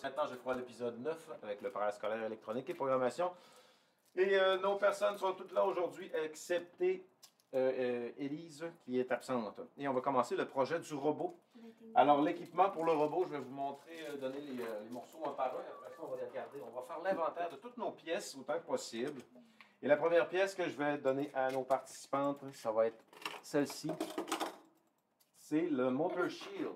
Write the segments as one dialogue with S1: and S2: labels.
S1: Maintenant, je crois, l'épisode 9 avec le parascolaire électronique et programmation. Et nos personnes sont toutes là aujourd'hui, excepté Élise, qui est absente. Et on va commencer le projet du robot. Alors, l'équipement pour le robot, je vais vous montrer, donner les morceaux un par un. Après ça, on va les regarder. On va faire l'inventaire de toutes nos pièces autant que possible. Et la première pièce que je vais donner à nos participantes, ça va être celle-ci. C'est le Motor Shield.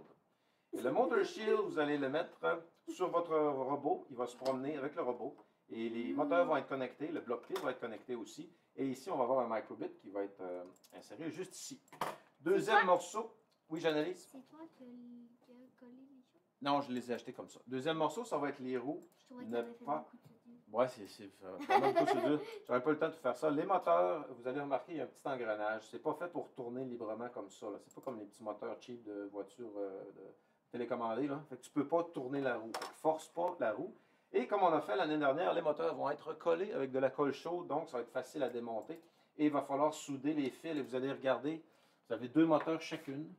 S1: Et le Motor Shield, vous allez le mettre sur votre robot. Il va se promener avec le robot. Et les moteurs vont être connectés. Le bloc clé va être connecté aussi. Et ici, on va avoir un microbit qui va être inséré juste ici. Deuxième morceau. Oui, j'analyse.
S2: C'est toi qui as collé les choses?
S1: Non, je les ai achetés comme ça. Deuxième morceau, ça va être les roues.
S2: Je trouvais que
S1: Ne
S2: t'avais fait
S1: pas...
S2: beaucoup de soudure.
S1: Ouais, c'est vraiment beaucoup de soudure. J'aurais pas le temps de faire ça. Les moteurs, vous allez remarquer, il y a un petit engrenage. C'est pas fait pour tourner librement comme ça. C'est pas comme les petits moteurs cheap de voitures télécommandées. Là. Fait que tu peux pas tourner la roue. Fait que force pas la roue. Et comme on a fait l'année dernière, les moteurs vont être collés avec de la colle chaude, donc ça va être facile à démonter. Et il va falloir souder les fils. Et vous allez regarder, vous avez deux moteurs chacune.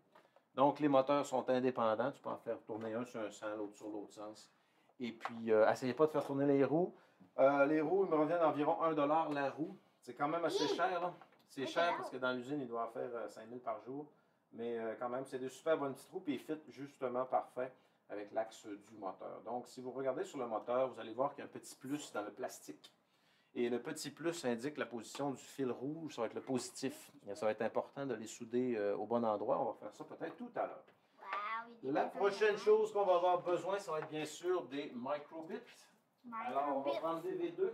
S1: Donc les moteurs sont indépendants. Tu peux en faire tourner un sur un sens, l'autre sur l'autre sens. Et puis, essayez pas de faire tourner les roues. Les roues, ils me reviennent environ 1 $ la roue. C'est quand même assez cher. Là. C'est cher parce que dans l'usine, il doit en faire 5 000 par jour. Mais quand même, c'est des super bonnes petites roues. Puis ils fit justement parfait avec l'axe du moteur. Donc, si vous regardez sur le moteur, vous allez voir qu'il y a un petit plus dans le plastique. Et le petit plus indique la position du fil rouge. Ça va être le positif. Et ça va être important de les souder au bon endroit. On va faire ça peut-être tout à l'heure. La prochaine chose qu'on va avoir besoin, ça va être bien sûr des microbits. Alors, on va prendre des V2.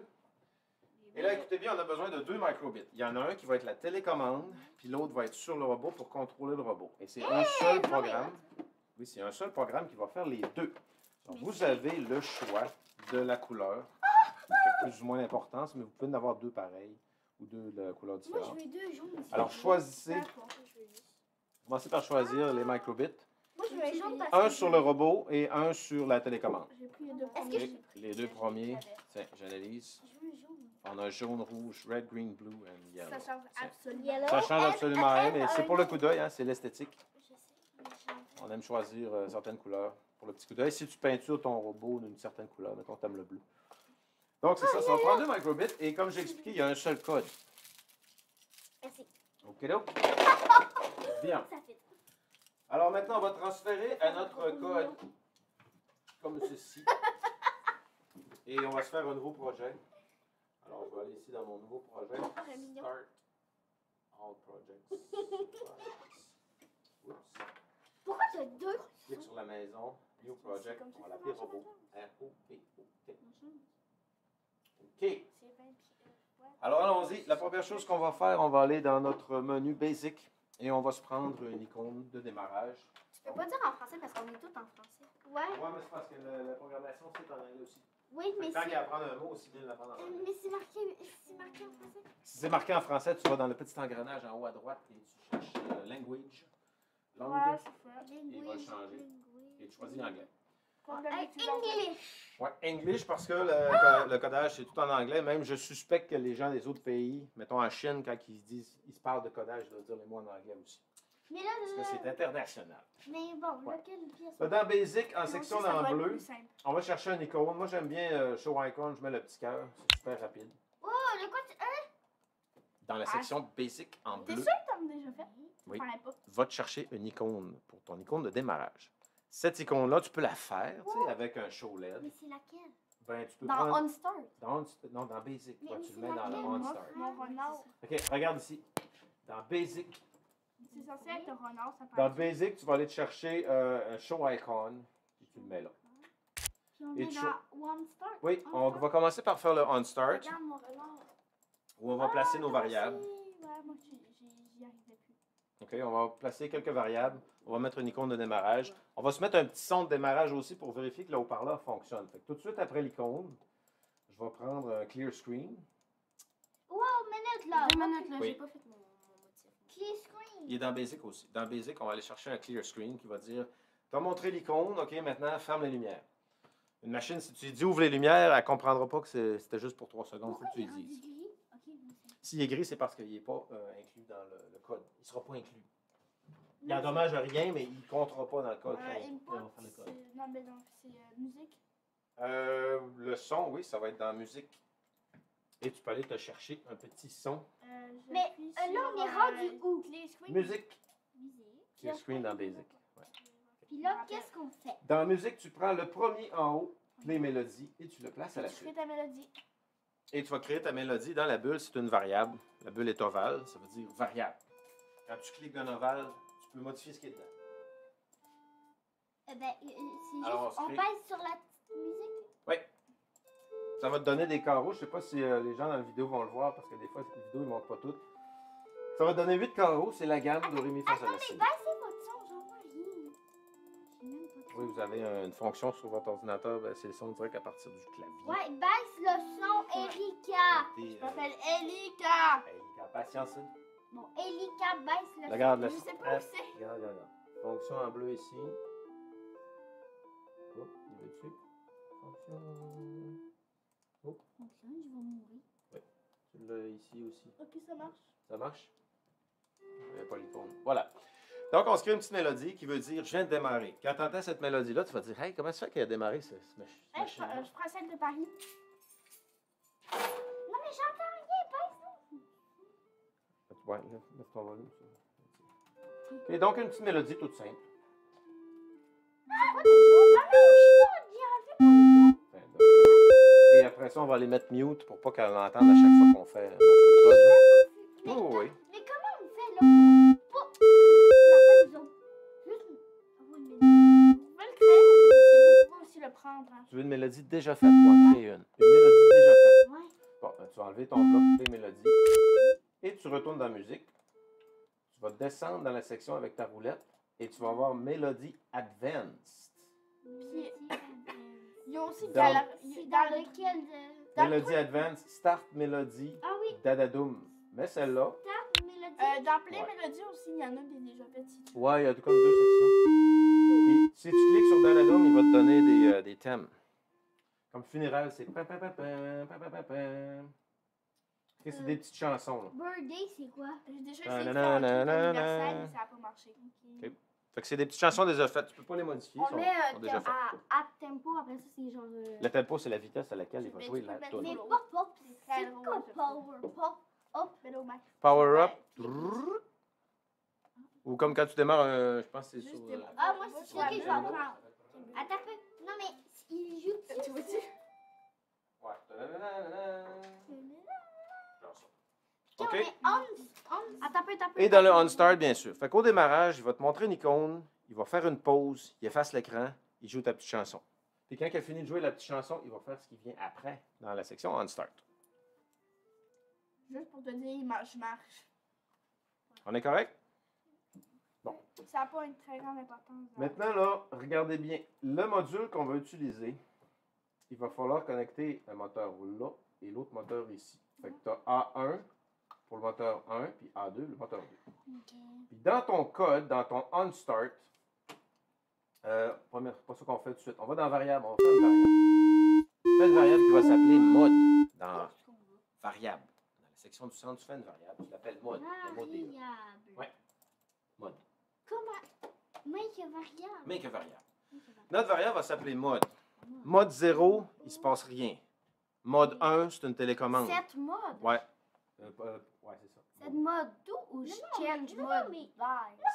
S1: Et là, écoutez bien, on a besoin de deux microbits. Il y en a un qui va être la télécommande, puis l'autre va être sur le robot pour contrôler le robot. Et c'est un seul programme. Oui, c'est un seul programme qui va faire les deux. Donc, vous avez le choix de la couleur. Plus ou moins d'importance, mais vous pouvez en avoir deux pareils ou deux de couleurs différentes.
S2: Moi, je veux deux jaunes.
S1: Alors, choisissez. Commencez par choisir les microbits.
S2: Moi, je veux un jaune parce
S1: Un sur le robot et un sur la télécommande.
S2: J'ai pris les deux premiers.
S1: Les deux premiers. Tiens, j'analyse.
S2: Je veux un jaune.
S1: On a jaune, rouge, red, green, blue and yellow.
S2: Ça change
S1: Tiens.
S2: absolument.
S1: Ça change absolument rien, mais c'est pour le coup d'œil, hein, c'est l'esthétique.
S2: Je sais.
S1: On aime choisir certaines couleurs pour le petit coup d'œil. Si tu peintures ton robot d'une certaine couleur, mettons, tu aimes le bleu. Donc, c'est ça, ça va prendre deux microbits et comme j'ai expliqué, il y a un seul code.
S2: Merci.
S1: OK, donc. Bien.
S2: Ça fait.
S1: Alors maintenant, on va transférer à notre code comme ceci. Et on va se faire un nouveau projet. Alors, je vais aller ici dans mon nouveau projet. Start all projects. Oups.
S2: Pourquoi tu as deux?
S1: Clique sur la maison. New project. On va l'appeler robot. R-O-B-O-T. OK. Alors, allons-y. La première chose qu'on va faire, on va aller dans notre menu Basic et on va se prendre une icône de démarrage.
S2: Tu peux pas dire en français parce qu'on est tous en français. Ouais.
S1: Oui, mais c'est parce que la programmation, c'est en anglais aussi.
S2: Oui, mais
S1: Tant qu'à apprendre un mot, aussi bien l'apprendre en anglais.
S2: mais c'est marqué en français.
S1: Si c'est marqué en français, tu vas dans le petit engrenage en haut à droite et tu cherches language. Langue.
S2: Ouais, c'est ça.
S1: Il va changer. Et tu choisis l'anglais.
S2: English.
S1: Oui, English parce que le codage, c'est tout en anglais. Même, je suspecte que les gens des autres pays, mettons en Chine, quand ils se parlent de codage, ils doivent dire les mots en anglais aussi.
S2: Mais là,
S1: Parce que c'est international.
S2: mais bon,
S1: Ouais.
S2: lequel pièce?
S1: Dans Basic, en section
S2: ça
S1: en
S2: doit être
S1: bleu,
S2: plus simple.
S1: on va chercher un icône. Moi, j'aime bien Show Icon, je mets le petit cœur. C'est super rapide.
S2: Oh, le quoi?
S1: Dans la section Basic en
S2: T'es
S1: bleu,
S2: sûr que t'as déjà fait?
S1: Oui.
S2: Je parlais pas.
S1: va te chercher une icône pour ton icône de démarrage. Cette icône-là, tu peux la faire tu sais, avec un show LED.
S2: Mais c'est laquelle?
S1: Ben, tu peux
S2: Dans
S1: prendre...
S2: On Start.
S1: Non, dans Basic.
S2: Mais
S1: Ouais,
S2: oui,
S1: tu
S2: c'est
S1: le mets dans le
S2: laquelle?
S1: On
S2: Moi,
S1: Start.
S2: Mon renard.
S1: OK, regarde ici. Dans Basic,
S2: C'est censé être un renard, ça
S1: dans
S2: paraît.
S1: Basic, tu vas aller te chercher un show icon et tu le mets là.
S2: Puis on
S1: Et
S2: est
S1: tu-
S2: dans One Start.
S1: Oui,
S2: On
S1: on
S2: Start.
S1: va commencer par faire le On Start,
S2: Regarde mon renard.
S1: où on va placer nos variables.
S2: Ouais, moi, j'y arrivais plus.
S1: OK, on va placer quelques variables. On va mettre une icône de démarrage. On va se mettre un petit son de démarrage aussi pour vérifier que le haut-parleur fonctionne. Fait que tout de suite après l'icône, je vais prendre un clear screen.
S2: Wow, minute là. 2 minutes là,
S1: Oui.
S2: j'ai pas fait mon motif. Clear screen.
S1: Il est dans Basic aussi. Dans Basic, on va aller chercher un clear screen qui va dire tu as montré l'icône, OK, maintenant ferme les lumières. Une machine, si tu lui dis ouvre les lumières, elle ne comprendra pas que c'était juste pour 3 secondes. Il faut que tu lui dises. S'il est gris, c'est parce qu'il n'est pas inclus dans le code. Il ne sera pas inclus. Il n'endommage rien, mais il ne comptera pas dans le code. quand on va faire le code.
S2: Non, mais non, c'est musique.
S1: Le son, oui, ça va être dans la musique. Et tu peux aller te chercher un petit son.
S2: Mais là, on est rendu où?
S3: Clear screen.
S1: Musique.
S2: Musique.
S1: Clear screen dans Basic. Ouais.
S2: Puis là, qu'est-ce qu'on fait?
S1: Dans la musique, tu prends le premier en haut, les mélodies, et tu le places à la
S3: Tu
S1: suite.
S3: crées ta mélodie.
S1: Et tu vas créer ta mélodie dans la bulle. C'est une variable. La bulle est ovale, ça veut dire variable. Quand tu cliques dans ovale, tu peux modifier ce qui est dedans.
S2: C'est juste,
S1: Alors,
S2: on
S1: crée-
S2: pèse sur la petite musique.
S1: Oui. Ça va te donner des carreaux. Je ne sais pas si les gens dans la vidéo vont le voir parce que des fois, les vidéos ne montrent pas toutes. Ça va te donner 8 carreaux. C'est la gamme de Ré, Mi, Fa, Sol, La, Si.
S2: Baissez votre son, j'entends rien. J'ai même pas de son.
S1: Oui, vous avez une fonction sur votre ordinateur. Ben, c'est le son direct à partir du clavier.
S2: Ouais, baisse le son, Erika.
S1: Je
S3: m'appelle Elika.
S1: Patience. Hein.
S2: Bon, Elika, baisse le
S1: Regarde
S3: Je
S1: le
S3: sais pas où c'est.
S1: Regarde, regarde, regarde. Fonction en bleu ici. Oh, il est dessus. Fonction.
S2: son. Donc là, je vais mourir.
S1: Tu l'as ici aussi.
S3: Ok, ça marche.
S1: Ça marche? Il n'y a pas l'icône. Voilà. Donc, on se crée une petite mélodie qui veut dire je viens de démarrer. Quand tu entends cette mélodie-là, tu vas dire hey, comment ça fait qu'elle a démarré ce machine?
S3: Je prends celle de Paris.
S2: Non, mais j'entends rien, baisse.
S1: Ouais, lève ton volume. Ça. OK, donc une petite mélodie toute simple.
S2: C'est quoi déjà? Non, non,
S1: Enfin, là. Et après ça, on va les mettre mute pour pas qu'elle l'entende à chaque fois qu'on fait un morceau de code.
S2: mais,
S1: Oh, oui.
S2: mais comment on fait là pour pas la fin des autres? Juste avoir une mélodie.
S3: Vous pouvez le créer, si vous pouvez aussi le prendre. Hein.
S1: Tu veux une mélodie déjà faite ou en créer une? Une mélodie déjà faite.
S2: Ouais.
S1: Bon, ben, tu vas enlever ton bloc Play Mélodie et tu retournes dans la musique. Tu vas descendre dans la section avec ta roulette et tu vas avoir Melody Advanced.
S3: Puis, ils ont aussi
S1: Dans-
S3: dans
S2: C'est dans lequel de...
S3: Dans
S1: Melody Advanced, Start Melody,
S2: Ah oui,
S1: Dadadoum. Mais celle-là,
S2: ta mélodie.
S3: dans Play
S1: Ouais.
S3: Melody aussi, il y en a des déjà faites si tu veux.
S1: ouais, il y a comme deux sections. Puis si tu cliques sur Dadadoum, il va te donner des thèmes. Comme funérailles, c'est pam pam pam pam pam pam pam pam. Ok, c'est des petites chansons. Là.
S2: Birthday, c'est quoi?
S3: J'ai déjà essayé de faire un truc universel, mais ça n'a pas marché.
S1: Ok. Fait que c'est des petites chansons déjà faites. Tu peux pas les modifier.
S2: On
S1: sont-
S2: met
S1: sont déjà faites.
S2: à tempo, après ça, c'est genre...
S1: Le tempo, c'est la vitesse à laquelle il va
S3: Mais
S1: jouer
S3: tu peux
S1: la
S3: mettre
S1: tune.
S2: Mais
S3: Drôle.
S2: pas pop,
S3: C'est très
S2: c'est
S3: drôle,
S2: quoi
S3: je trouve.
S2: power? Pop, hop.
S3: Mais au max.
S1: Power up.
S3: Ouais.
S1: Ou comme quand tu démarres, je pense que c'est
S3: Juste
S1: sur.
S3: démarrer.
S2: Ah, moi, c'est
S3: Ouais,
S2: ça que je vais
S3: ouais.
S2: prendre. Attends un peu. Non, mais il joue...
S3: Tu vois-tu?
S1: Ouais. Genre ça.
S2: OK.
S1: OK.
S2: Mais on... Attends un peu.
S1: Et dans le on-start, bien sûr. Fait qu'au démarrage, il va te montrer une icône, il va faire une pause, il efface l'écran, il joue ta petite chanson. Puis quand il a fini de jouer la petite chanson, il va faire ce qui vient après dans la section on-start.
S3: Juste pour te dire, je marche.
S1: On est correct?
S3: Ça n'a pas une très grande importance.
S1: Maintenant, là, regardez bien. Le module qu'on va utiliser, il va falloir connecter un moteur là et l'autre moteur ici. Fait que tu as A1 pour le moteur 1, puis A2, le moteur 2. Puis dans ton code, dans ton on-start, pas ça qu'on fait tout de suite. On va dans variable, on va faire une variable. Tu fais une variable qui va s'appeler mode dans variable. Dans la section du centre, tu fais une variable, tu l'appelles mode. M-O-D-E.
S2: Variable.
S1: Ouais. Mode.
S2: Comment? Make a variable.
S1: Make a variable. Notre variable va s'appeler mode. Mode 0, il ne se passe rien. Mode 1, c'est une télécommande.
S2: Cette mode.
S1: Ouais. Ouais, c'est ça.
S2: Cette mode tout ou change mode? Mais...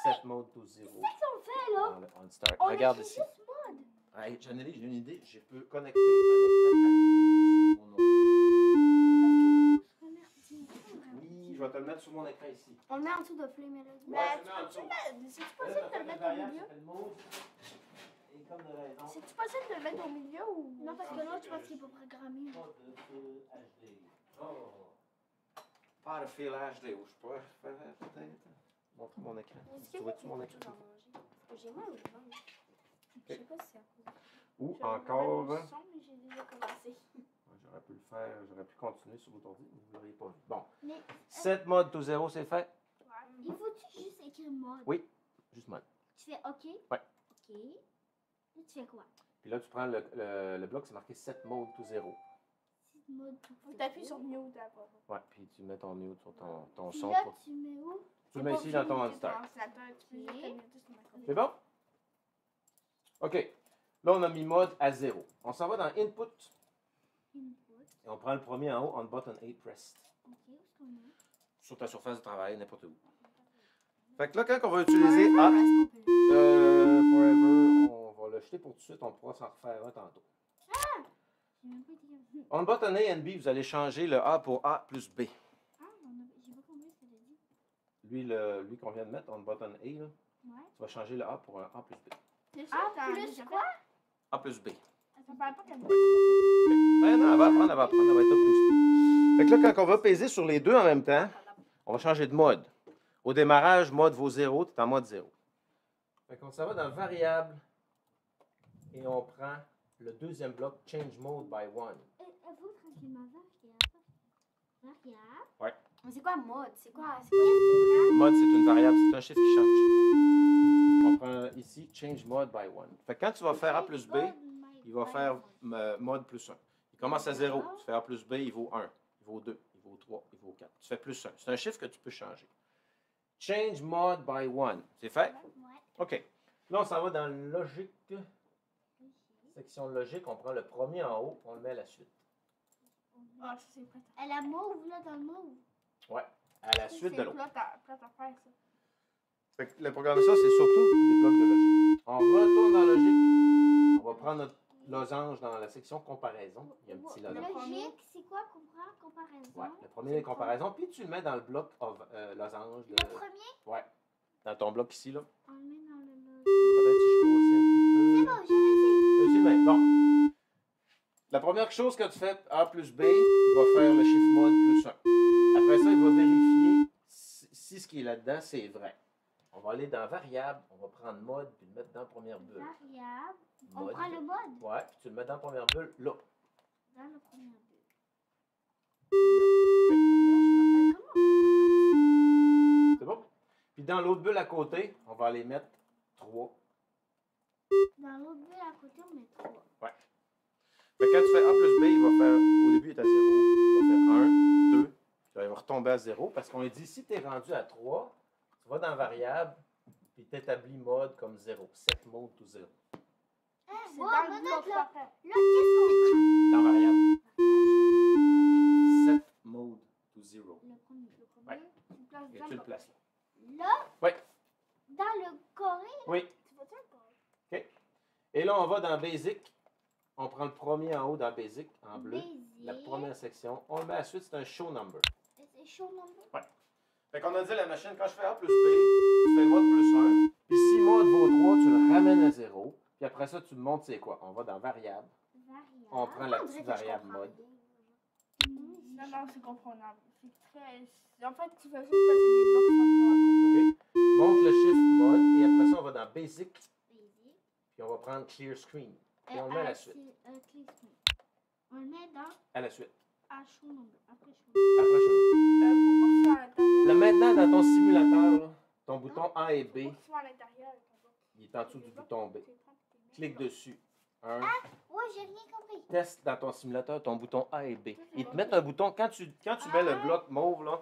S1: Set mode to 0.
S2: Qu'est-ce qu'on fait là?
S1: Dans le on-start.
S2: On
S1: Regarde
S2: écrit
S1: ici.
S2: juste mode.
S1: Hey, Janelli, j'ai une idée. Je peux connecter un écran HD sur mon ordi. Oui, je vais te le mettre sur mon écran ici.
S2: On le met en dessous de Play Melody.
S1: Ouais,
S3: Ben,
S1: tu mets en dessous.
S3: c'est-tu possible de le mettre au milieu?
S1: Et comme de raison.
S3: C'est-tu possible de le mettre au milieu ou.
S2: Non, parce que l'autre, je pense qu'il est pas programmé.
S1: Mode HD. Oh. Pas de fil HD. Où je pourrais faire peut-être. Montre mon écran. Tu vois-tu mon écran?
S2: J'ai mal au ventre. Je sais pas si c'est à cause.
S1: Ou
S3: J'aurais
S1: encore.
S3: le son, mais j'ai déjà commencé.
S1: J'aurais pu le faire, j'aurais pu continuer sur votre ordi, mais vous ne l'auriez pas vu. Bon.
S2: Mais
S1: 7 mode to 0, c'est fait?
S2: il faut-tu juste écrire mode?
S1: Oui. Juste mode.
S2: Tu fais OK?
S1: Ouais.
S2: OK. Là, tu fais quoi?
S1: Puis là, tu prends le bloc, c'est marqué 7 mode to 0.
S2: Mode tout.
S3: Faut que t'appuies sur mute d'abord.
S1: Ouais, puis tu mets ton mute sur ton
S2: Puis
S1: son.
S2: là,
S1: Pour...
S2: tu mets où?
S1: Tu le mets ici dans ton on-start.
S3: Tu peux juste te muter sur ma
S1: C'est bon? OK. Là, on a mis mode à 0. On s'en va dans Input.
S2: Input.
S1: Et on prend le premier en haut, on button A pressed.
S2: Ok, où est-ce qu'on est?
S1: Sur ta surface de travail, n'importe où. Fait que là, quand on va utiliser A,
S2: Est-ce qu'on peut le-
S1: Forever, on va le jeter pour tout de suite, on pourra s'en refaire un tantôt.
S2: J'ai même pas été capable.
S1: On button A and B, vous allez changer le A pour A plus B.
S2: Ah, j'ai pas compris ce que j'ai dit.
S1: Lui qu'on vient de mettre, on button A, là, tu
S2: Ouais.
S1: vas changer le A pour un A plus B.
S3: C'est ça,
S2: Ah,
S3: t'as
S2: plus
S3: déjà
S2: quoi?
S1: A plus B.
S3: fait. Ça parle pas comme
S1: Ben non, elle va apprendre, elle va apprendre, elle va être A plus B. Fait que là, quand on va peser sur les deux en même temps, on va changer de mode. Au démarrage, mode vaut 0, tu es en mode 0. Fait qu'on s'en va dans variable et on prend le deuxième bloc, change mode by 1.
S2: Vous, tranquillement, variable.
S1: Ouais.
S2: Mais c'est quoi mode? C'est quoi? C'est quoi?
S1: Mode, c'est une variable, c'est un chiffre qui change. On prend ici change mode by 1. Fait que quand tu vas faire A plus B, il va faire mode plus 1. Il commence à 0, tu fais A plus B, il vaut 1, il vaut 2, il vaut 3, il vaut 4. Tu fais plus 1. C'est un chiffre que tu peux changer. Change mode by 1. C'est fait?
S2: Ouais.
S1: OK. Là, on s'en va dans logique. Section logique, on prend le premier en haut, on le met à la suite.
S3: Ah, ça c'est plate.
S2: Elle a mauve, là, dans le mauve.
S1: Ouais, à la suite de
S3: C'est
S1: l'autre.
S3: plate à faire ça.
S1: Fait que la programmation, c'est surtout des blocs de logique. On retourne dans logique. On va prendre notre losange dans la section comparaison. Il y a un petit losange.
S2: Logique, c'est quoi? Comparaison?
S1: Ouais, le premier est comparaison, puis tu le mets dans le bloc losange.
S2: Le premier?
S1: Ouais, dans ton bloc ici, là.
S2: On le met dans le...
S1: Peut-être si je grossis un petit peu.
S2: C'est bon, j'ai réussi.
S1: Vas-y, mais bon. La première chose que tu fais, A plus B, il va faire le chiffre mode plus 1. Après ça, il va vérifier si ce qui est là-dedans, c'est vrai. On va aller dans variable, on va prendre mode, puis le mettre dans la première bulle.
S2: Variable. On
S1: Mode.
S2: prend le mode
S1: Ouais, puis tu le mets dans la première bulle, là.
S2: dans le premier but. Comment
S1: C'est bon? Puis dans l'autre bulle à côté, on va aller mettre 3.
S2: dans l'autre but à côté, on met 3.
S1: Fait que quand tu fais A plus B, il va faire, au début, il est à 0. Il va faire 1, 2, puis il va retomber à 0 parce qu'on lui dit, si tu es rendu à 3, tu vas dans variable, puis tu établis mode comme 0. Set mode to 0.
S3: C'est
S2: Bon,
S3: dans le
S2: maintenant,
S3: bloc
S2: là,
S3: parfait.
S2: qu'est-ce
S1: Dans variable.
S2: qu'on prend?
S1: Set mode to 0.
S2: Le premier.
S1: Ouais.
S3: Tu places
S1: Et
S3: dans
S1: tu
S3: le
S1: le places là.
S2: Là,
S1: Oui.
S2: dans le carré,
S1: Oui.
S3: Tu vas-tu encore?
S1: Et là, on va dans Basic. On prend le premier en haut dans Basic, en bleu. La
S2: baiser.
S1: première section. On le met à la suite, c'est un show number.
S2: C'est chaud, mon gars.
S1: Fait qu'on a dit à la machine, quand je fais A plus B, tu fais mode plus 1. Puis si mode vaut 3, tu le ramènes à 0. Puis après ça, tu me montres c'est quoi. On va dans variable.
S2: Variable.
S1: On prend la
S2: On
S1: petite
S2: dirait que je
S1: variable
S2: comprends
S1: mode.
S2: rien.
S3: Non, non, c'est comprenable. C'est très. En fait, tu fais juste placer des blocs sans
S1: OK? Montre le chiffre mode. Et après ça, on va dans Basic.
S2: Baiser.
S1: Puis on va prendre Clear Screen. Et on le met à la suite.
S2: Clé screen. On le met dans
S1: À la suite.
S2: à chaud number. Après chaud.
S1: Après ça.
S3: Pourquoi tu fais à l'intérieur?
S1: Là, maintenant, dans ton simulateur, là, ton bouton A et B,
S3: Pourquoi tu fais à l'intérieur avec ton bloc?
S1: il est en dessous du bouton B. Clique dessus. Un.
S2: Ouais, j'ai rien compris.
S1: Teste dans ton simulateur ton bouton A et B. Ils te mettent un bouton, quand tu mets le bloc mauve, là,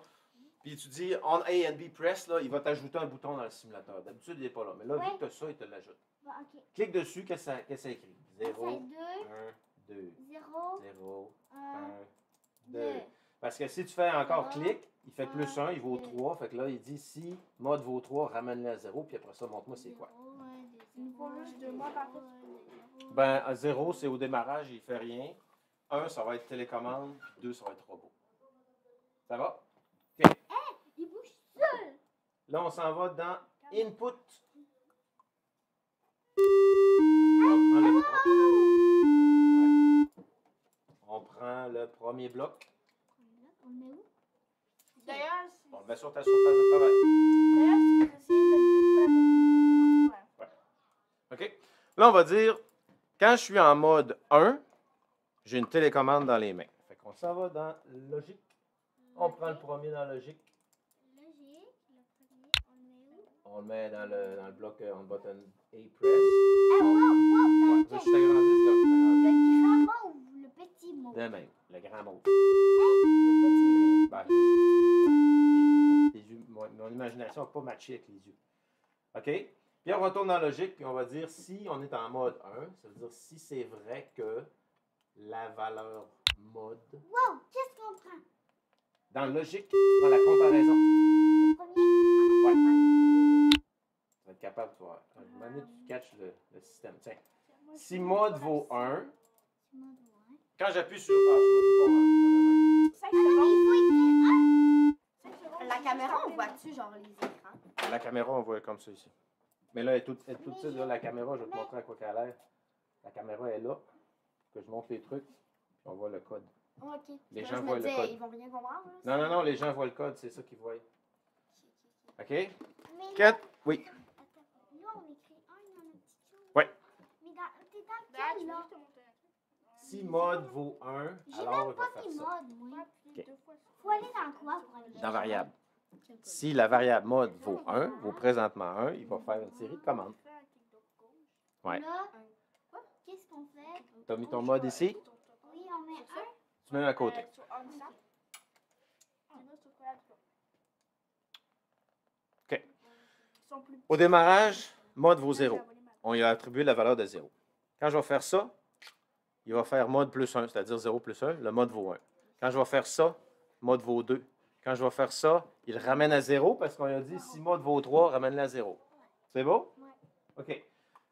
S1: puis tu dis on A and B press, là, il va t'ajouter un bouton dans le simulateur. D'habitude, il n'est pas là. Mais là, vu
S2: Ouais.
S1: que tu as ça, il te l'ajoute.
S2: Bon, ok.
S1: Clique dessus, qu'est-ce que ça écrit?
S2: Ça
S1: 0,
S2: fait
S1: 1, 2,
S2: 0,
S1: 0,
S2: 1,
S1: 1, 2.
S2: 2.
S1: Parce que si tu fais encore
S2: Zéro,
S1: clic, il fait plus 1, il vaut
S2: deux.
S1: 3. Fait que là, il dit si mode vaut 3, ramène-le à 0, puis après ça, montre-moi c'est quoi.
S2: Il
S3: nous faut juste deux modes, en fait.
S1: Ben, à 0, c'est au démarrage, il fait rien. 1, ça va être télécommande, puis 2, ça va être robot. Ça va?
S2: Il bouge seul.
S1: Là, on s'en va dans Input. On prend le premier bloc.
S2: On le met où?
S3: D'ailleurs,
S1: On le met sur ta surface de travail.
S3: si vous essayez de mettre deux fois la même chose,
S1: OK? Là, on va dire, quand je suis en mode 1, j'ai une télécommande dans les mains. Fait qu'on s'en va dans Logique. On prend le premier dans Logique.
S2: Logique. Le premier, on le met où?
S1: On le met dans le bloc on button A press.
S2: Ah, wow, wow,
S1: Ouais,
S2: t'as
S1: je t'agrandis, ce gars.
S2: le grand mauve ou le petit mauve?
S1: De même, le grand mot.
S2: Le petit
S1: Ben, les yeux. Mon imagination n'a pas matché avec les yeux. OK? Puis on retourne dans logique, puis on va dire si on est en mode 1, ça veut dire si c'est vrai que la valeur mode.
S2: Wow, qu'est-ce qu'on prend?
S1: Dans logique, tu prends la comparaison.
S2: Le premier?
S1: Ouais. Tu vas être capable, tu vois. Maintenant, tu catches le système. Tiens. Si mode vaut 1, quand j'appuie sur A, sur le
S3: 5
S2: Ah non,
S3: secondes.
S2: il faut écrire
S3: 5 secondes.
S4: La caméra, on voit-tu genre les écrans?
S1: La caméra, on voit comme ça ici. Mais là, elle est toute petite, là, la caméra, je vais te montrer à quoi qu'elle a l'air. La caméra est là, que je montre les trucs, puis on voit le code.
S4: Oh, ok.
S1: Les
S4: Là,
S1: gens
S4: je me
S1: voient le
S4: disais,
S1: code.
S4: Ils vont rien comprendre.
S1: Non, non, non, les gens voient le code, c'est ça qu'ils voient. OK?
S2: Mais
S1: 4, oui.
S2: Attends, là, on écrit 1 dans le petit trou.
S1: Ouais.
S2: Mais t'es dans
S3: Là, tu
S2: lequel,
S3: veux
S2: là?
S3: que je te montre un truc?
S1: Si mode vaut 1,
S2: J'ai
S1: alors
S2: même
S1: il va
S2: pas
S1: faire
S2: mis
S1: ça.
S2: mode, moi.
S3: Ouais, puis
S1: Ok.
S3: 2 fois ça.
S2: Faut aller dans quoi pour aller
S1: Dans variable. Si la variable mode vaut 1, vaut présentement 1, il va faire une série de commandes. Ouais.
S2: Là, qu'est-ce qu'on fait?
S1: Tu as mis ton mode ici,
S2: Oui, on met 1.
S1: tu mets à côté. OK. Au démarrage, mode vaut 0. On lui a attribué la valeur de 0. Quand je vais faire ça, il va faire mode plus 1, c'est-à-dire 0 plus 1, le mode vaut 1. Quand je vais faire ça, mode vaut 2. Quand je vais faire ça, il ramène à 0 parce qu'on a dit si mode vaut 3, ramène-le à 0. C'est beau?
S2: Ouais.
S1: OK.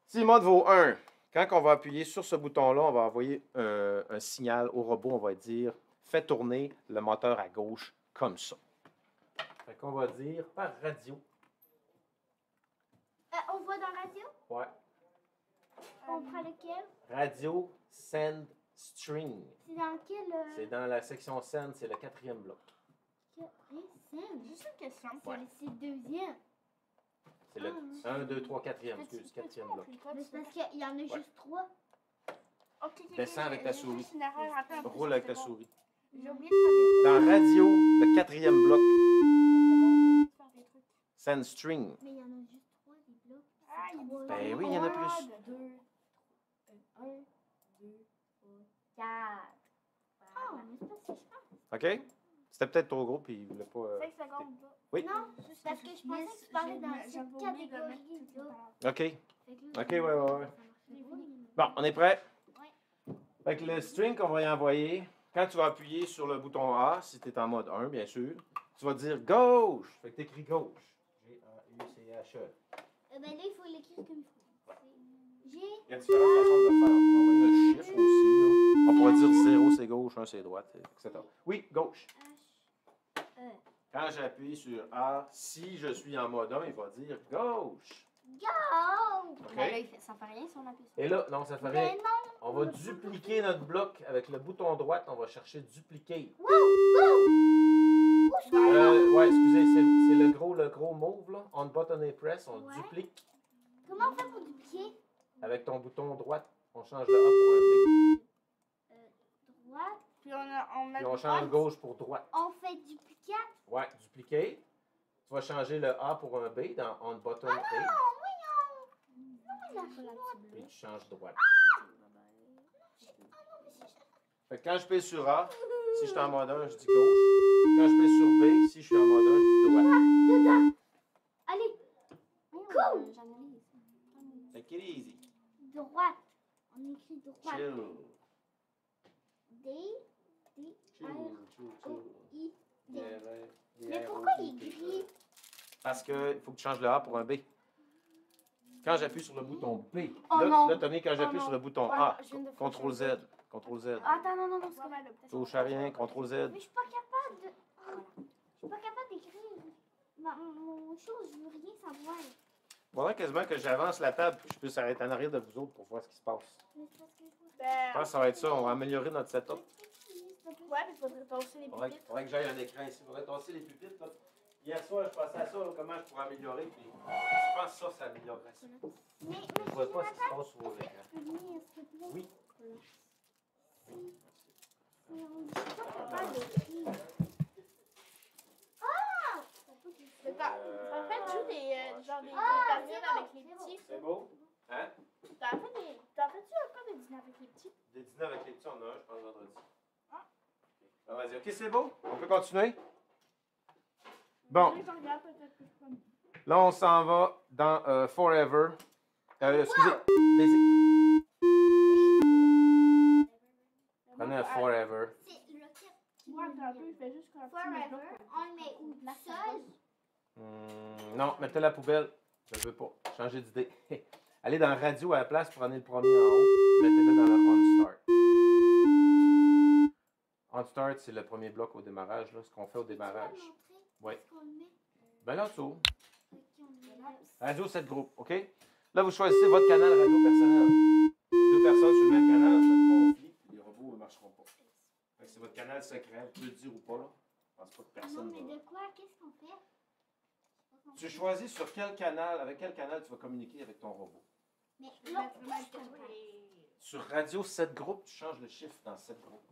S1: Si mode vaut 1, quand on va appuyer sur ce bouton-là, on va envoyer un signal au robot. On va dire fais tourner le moteur à gauche comme ça. Fait qu'on va dire par radio.
S2: On voit dans radio?
S1: Ouais.
S2: On prend lequel?
S1: Radio send string.
S2: C'est dans quel?
S1: C'est dans la section send, c'est le 4e bloc.
S3: Juste une question.
S1: Ouais.
S2: C'est le deuxième.
S1: C'est le 1, 2, 3, 4e, excuse, 4e bloc.
S2: Mais c'est parce qu'il y en a juste 3.
S1: Descends avec ta souris.
S3: Juste une erreur, attends un peu,
S1: Roule avec ta
S3: c'est bon.
S1: souris.
S3: J'ai oublié de faire des trucs.
S1: Dans radio, le 4e bloc,
S3: C'est bon, j'ai oublié de faire des trucs.
S1: send string.
S2: Mais il y en a juste 3 des blocs.
S3: Ah, il
S2: Trois.
S1: Ben oui, il y en a plus.
S4: 2, 1, 2, 3, 4.
S2: Ah, mais c'est pas si cher.
S1: OK? C'était peut-être trop gros, puis il voulait pas.
S3: 5 secondes. là.
S1: Oui.
S2: Non, parce que je pensais que tu parlais dans cette
S3: J'avais oublié de mettre
S2: catégorie.
S3: tout
S2: là.
S3: ça.
S1: OK.
S2: Fait que là,
S1: OK, ouais, ouais, ouais.
S2: ça marchait pas.
S1: Bon, on est prêt?
S2: Ouais.
S1: Fait que le string qu'on va y envoyer, quand tu vas appuyer sur le bouton A, si tu es en mode 1, bien sûr, tu vas dire gauche. Fait que tu écris gauche. G-A-U-C-H-E.
S2: Ben là, il faut l'écrire comme il faut. J'ai.
S1: Il y a différentes façons de le faire. On va envoyer un chiffre aussi. Là. On pourrait dire 0 c'est gauche, 1 c'est droite, etc. Oui, gauche.
S2: H-E.
S1: Quand j'appuie sur A, si je suis en mode 1, il va dire gauche.
S2: Go!
S1: OK?
S4: Ben là, ça fait rien si on appuie sur.
S1: Et là, non, ça fait
S2: Ben
S1: rien.
S2: non!
S1: On va dupliquer notre bloc avec le bouton droite. On va chercher dupliquer.
S2: Wow! Go! Où est-ce qu'on va?
S1: Ouais, excusez, c'est le gros move, là. On button et press, on
S2: Ouais.
S1: duplique.
S2: Comment on fait pour dupliquer?
S1: Avec ton bouton droite, on change le A
S2: Droite.
S3: Puis on a
S1: pour un B. Puis on change gauche pour droite.
S2: On fait duplicat.
S1: Ouais, dupliquer. Tu vas changer le A pour un B dans on button
S2: Ah
S1: A.
S2: non, voyons! Non, il a fait droite.
S1: Puis tu changes droite.
S2: Ah non, mais c'est
S1: Fait que quand je pèse sur A, si je suis en mode 1, je dis gauche. Quand je pèse sur B, si je suis en mode 1, je dis droite.
S2: dedans. Allez,
S4: Cool! J'analyse.
S1: Take it easy.
S2: droite. On écrit droite.
S1: Chill.
S2: D, D,
S1: Chill, chill,
S2: O,
S1: chill.
S2: I, D.
S1: Mais
S2: Mais pourquoi il est gris?
S1: Parce qu'il faut que tu changes le A pour un B. Quand j'appuie sur le bouton B,
S4: Oh
S1: là,
S4: non.
S1: là Tony, quand j'appuie
S4: Oh
S1: sur
S4: non.
S1: le bouton
S4: Oh
S1: A,
S4: non, je viens de faire
S1: CTRL Z, CTRL Z.
S4: Attends, non, non, non, c'est
S3: Ouais,
S4: pas
S3: ouais, le-
S1: Touche à rien, CTRL Z.
S2: Mais je suis pas capable de. Je suis pas capable d'écrire. Mon chose, je veux rien savoir.
S1: Il faudrait quasiment que j'avance la table et que je puisse arrêter en arrière de vous autres pour voir ce qui se passe.
S2: Mais c'est parce que je veux.
S1: Je
S3: Ben,
S1: pense que ça va être ça. On va améliorer notre setup.
S3: ouais, mais il faudrait tasser les
S1: Il faudrait,
S3: pupitres.
S1: que j'aille un écran ici. Il faudrait tasser les pupitres. Là. Hier soir, je pensais à ça, là, comment je pourrais améliorer. Puis je pense que ça améliorerait ça.
S2: Mais
S1: Je ne vois pas ce qui se passe sur vos écrans.
S2: tu peux venir, s'il te plaît?
S1: Oui.
S2: Je suis pas capable d'écrire. Ah!
S3: Mais en fait, joue des genre des
S2: Ah,
S3: interviews
S2: c'est bon,
S3: avec les
S2: c'est bon.
S3: petits.
S1: C'est beau? Hein?
S3: T'as fait-tu encore des dîners avec les petits?
S1: Des dîners avec les petits, on a un, je pense, vendredi. Ah, vas-y, ok, c'est beau? On peut continuer? Bon.
S3: Je regarde peut-être que je peux.
S1: Là, on s'en va dans Forever. Excusez, Basic. Prenez un Forever.
S2: C'est lequel qui
S3: Moi,
S2: met
S3: un peu,
S2: le
S3: il fait juste comme
S2: Forever, on le met où? Seul?
S1: Non, mettez la poubelle. Je ne veux pas. Changez d'idée. Allez dans Radio à la place, prenez le premier en haut. Mettez-le dans le On Start. On Start, c'est le premier bloc au démarrage, là, ce qu'on fait au démarrage. Oui.
S2: Est-ce qu'on le met?
S1: Ben là, en dessous.
S2: Ok, on le met.
S1: Radio 7 groupes, OK? Là, vous choisissez votre canal radio personnel. Deux personnes sur le même canal, ça va être conflit, puis les robots ne marcheront pas. Fait que c'est votre canal secret, vous pouvez le dire ou pas, là. Je pense pas que
S2: Non,
S1: personne
S2: mais
S1: va.
S2: de quoi? Qu'est-ce qu'on fait?
S1: Tu choisis sur quel canal, avec quel canal tu vas communiquer avec ton robot.
S2: Mais
S3: Je
S2: là,
S3: vais mettre le même
S1: Sur Radio 7 groupes, tu changes le chiffre dans 7 groupes.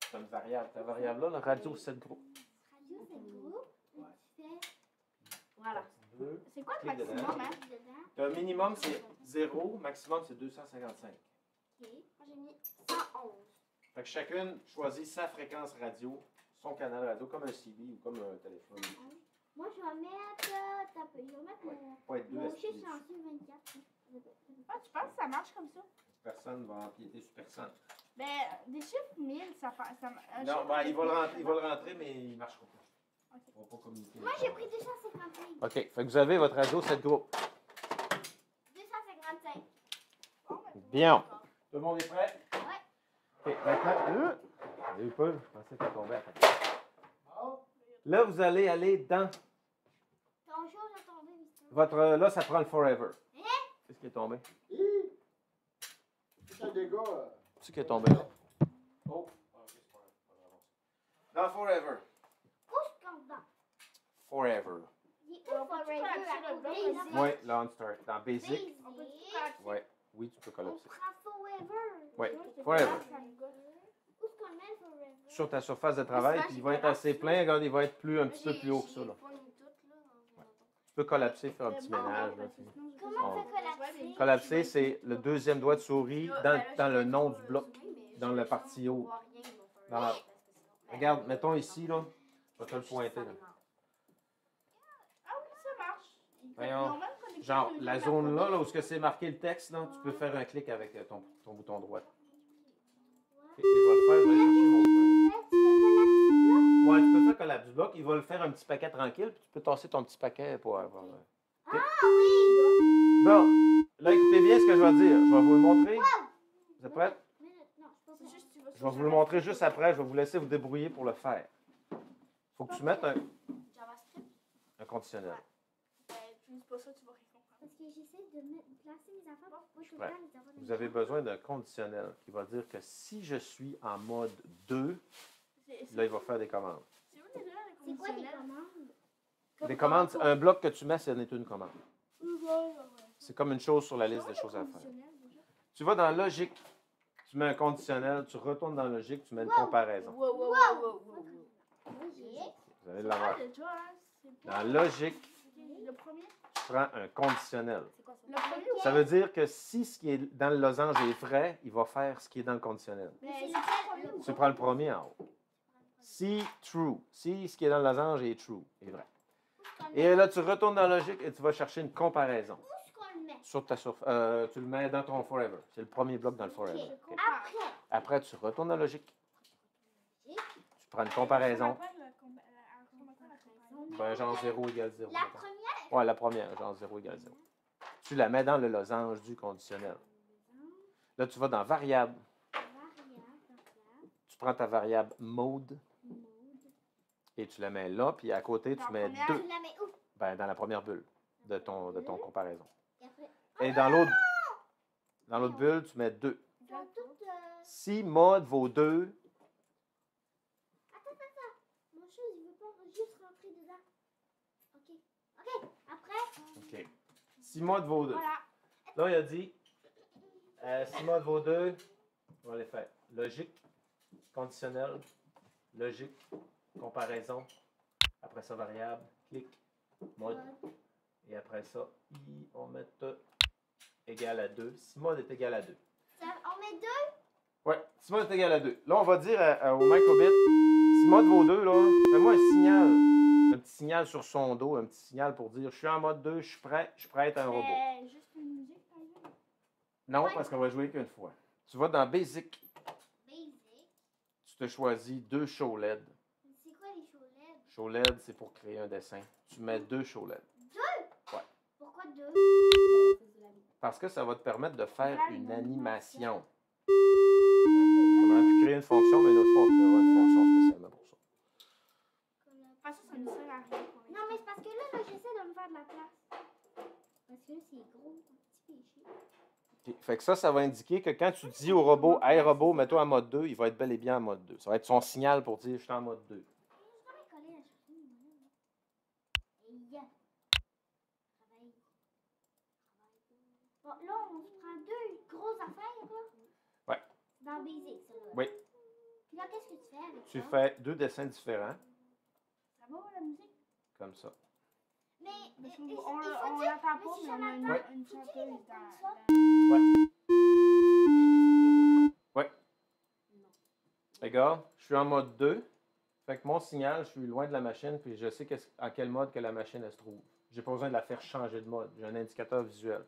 S1: Tu as une variable. Ta variable là, le Radio 7 groupes.
S2: radio, c'est groupe.
S1: Ouais.
S2: Tu fais
S3: Voilà.
S1: Deux.
S3: C'est quoi le
S1: Clique dedans.
S3: maximum, hein?
S2: dedans.
S1: Le minimum, c'est 0. Maximum, c'est 255.
S2: Ok. Moi, j'ai mis 111.
S1: Fait que chacune choisit sa fréquence radio, son canal radio, comme un CB ou comme un téléphone.
S2: Moi, je vais mettre. T'as peu. Je vais mettre mon.
S1: Pas être deux
S2: Mon
S1: assis
S2: chiffre
S1: dessus.
S2: chanceux 24.
S3: Ah, tu penses que ça marche comme ça?
S1: Personne va empiéter sur personne.
S3: Ben, des chiffres 1000, ça fait. Un
S1: Non,
S3: chiffre
S1: ben,
S3: avec
S1: il va le
S3: mille,
S1: rentrer, il va le rentrer, mais il ne marchera pas.
S3: Ok.
S1: Il ne va pas communiquer.
S2: Moi, j'ai pris 255.
S1: OK. Fait que vous avez votre radio 7 groupes.
S2: 255.
S3: Bon, ben,
S1: Bien. Tout le monde est prêt?
S2: Ouais.
S1: OK. Maintenant, j'ai eu peur. Je pensais que ça tombait à terre. Là, vous allez aller dans
S2: Ton chose a tombé, Mister.
S1: votre. Là, ça prend le Forever. Qu'est-ce qui est tombé?
S5: C'est un dégât.
S1: Qu'est-ce qui est tombé là? Oh. Dans Forever.
S2: Où est-ce qu'on va?
S1: Forever.
S2: Il est
S3: On
S2: où
S3: peut
S2: Forever
S3: tout collapser
S2: à
S3: le bloc
S2: côté?
S3: aussi.
S1: Oui, là, on start. Dans Basic.
S2: Basic.
S3: On peut tout collapser.
S1: Oui. Oui, tu peux
S2: On
S1: collapser.
S2: prend Forever.
S1: Oui.
S3: Moi, je te
S1: Forever.
S3: collapse, ça me gosse.
S2: Où est-ce qu'on le met Forever?
S1: Sur ta surface de travail, puis il va être assez plein. Regarde, il va être un petit peu plus haut que ça. Là. Tu peux collapser, faire un petit
S3: Bon,
S1: ménage.
S3: ben,
S1: Là,
S3: parce que
S1: tu sais.
S3: sinon, je
S2: Comment
S3: vais-
S2: on fait collapser?
S1: Collapser, c'est le deuxième doigt de souris dans le nom du bloc, dans la partie haut. Dans la- Regarde, mettons ici, là. Je vais te le pointer. Là.
S3: Ah oui, ça marche.
S1: Voyons.
S3: Ils ont même connecté
S1: Genre,
S3: le
S1: la
S3: deuxième
S1: zone
S3: à
S1: là,
S3: côté.
S1: où est-ce c'est marqué le texte, là, tu peux faire un clic avec ton bouton droit. Ok, je vais le faire, je vais aller chercher mon point. Ouais, tu peux faire collapse du bloc. Il va le faire un petit paquet tranquille, puis tu peux tasser ton petit paquet pour avoir.
S2: Ah oui!
S1: Bon, là, écoutez bien ce que je vais dire. Je vais vous le montrer. Vous êtes prêts?
S2: Non,
S3: C'est juste, tu vas
S1: Je vais vous le montrer juste après. Je vais vous laisser vous débrouiller pour le faire. Faut que tu mettes
S4: JavaScript.
S1: un conditionnel.
S3: Ben, tu dis pas ça, tu vas rien comprendre.
S2: Parce que j'essaie de placer mes affaires pour pas tout le
S1: prêt.
S2: temps les avoir dans
S1: Vous
S2: mes
S1: avez
S2: mains.
S1: besoin d'un conditionnel qui va dire que si je suis en mode 2, là, il va faire des commandes.
S3: C'est où déjà les
S2: C'est quoi des
S3: conditionnels?
S2: commandes?
S1: Des commandes, un bloc que tu mets, ce n'est une commande.
S3: Ouais.
S1: C'est comme une chose sur la liste des choses à faire. Tu vas dans logique, tu mets un conditionnel, tu retournes dans logique, tu mets une comparaison.
S3: Wow.
S2: Ok.
S1: Vous allez l'avoir.
S3: Déjà, hein, c'est
S1: Dans logique,
S3: le premier.
S1: tu prends un conditionnel.
S4: C'est quoi ça?
S3: Le premier ou
S1: Ça veut dire que si ce qui est dans le losange est vrai, il va faire ce qui est dans le conditionnel.
S3: Mais c'est le premier ou
S1: Tu prends le premier en haut. Si true, si ce qui est dans le losange est true, est vrai. Et là, tu retournes dans logique et tu vas chercher une comparaison.
S2: Où est-ce qu'on le met?
S1: Sur ta surface. Tu le mets dans ton forever. C'est le premier bloc dans le forever.
S2: Ok.
S1: OK?
S2: Après.
S1: Après, tu retournes dans logique. Tu prends une comparaison. Ben, genre 0 égale 0.
S2: La
S1: mettons.
S2: première.
S1: Ouais, la première, genre 0 égale 0. Tu la mets dans le losange du conditionnel. Là, tu vas dans variable. Tu prends ta variable mode et tu la mets là, puis à côté, tu
S3: Dans
S1: mets
S3: la première,
S1: 2.
S2: Tu la mets où?
S1: Ben, dans la première bulle de ton comparaison.
S2: Et après.
S1: Et dans l'autre bulle, tu mets 2.
S2: Dans toute.
S1: Si mode vaut 2,
S2: Mon chose, il veut pas juste rentrer dedans. Ok. Ok. Après.
S1: OK. Si mode vaut 2.
S3: Voilà.
S1: Là, il a dit, si mode vaut 2, on va les faire. Logique, conditionnel, logique, comparaison, après ça, variable, clic, mode, et après ça, on met égal à 2. Si mode est égal à 2.
S2: On met deux.
S1: Ouais, si mode est égal à 2. Là, on va dire au microbit, si mode vaut 2, là, fais-moi un signal, une petit signal sur son dos, un petit signal pour dire je suis en mode 2, je suis prêt à être un robot.
S3: Mais juste une musique, par exemple.
S1: Non,
S2: Ouais.
S1: parce qu'on va jouer qu'une fois. Tu vas dans Basic,
S2: Basic.
S1: tu te choisis 2 show LED.
S2: C'est quoi les shows LED?
S1: Show LED, c'est pour créer un dessin. Tu mets 2 show LED.
S2: Pourquoi deux?
S1: Parce que ça va te permettre de faire
S3: Faire
S1: une
S3: une
S1: animation. On aurait pu créer une fonction, mais notre fois, on créera une fonction spécialement pour ça.
S3: Pas ça, ça ne sert à rien pour
S2: Non, mais c'est parce que là, j'essaie de me faire de la place. Parce que là, c'est gros, un petit péché.
S1: Ok. Fait que ça va indiquer que quand tu dis au robot, hey robot, mets-toi en mode 2, il va être bel et bien en mode 2. Ça va être son signal pour dire je suis en mode 2.
S2: Je vais coller la chaussure. Et yeah. Travaille. Bon, là, on se prend deux grosses affaires, là.
S1: Ouais.
S2: Dans Basic, ça, là.
S1: Oui.
S2: Puis là, qu'est-ce que tu fais avec
S1: Tu
S2: ça?
S1: fais 2 dessins différents,
S3: Ça va, la musique?
S1: comme ça.
S2: Mais,
S3: Parce
S2: il
S3: qu'on
S2: faut
S3: on
S2: dire,
S3: l'entend
S2: mais
S3: pas,
S2: si
S3: mais on a
S2: Jonathan,
S3: une
S2: faut-tu les
S3: chanteuse
S2: mettre comme
S3: dans...
S2: ça?
S1: Regarde, je suis en mode 2. Fait que mon signal, je suis loin de la machine, puis je sais à quel mode que la machine elle se trouve. J'ai pas besoin de la faire changer de mode. J'ai un indicateur visuel.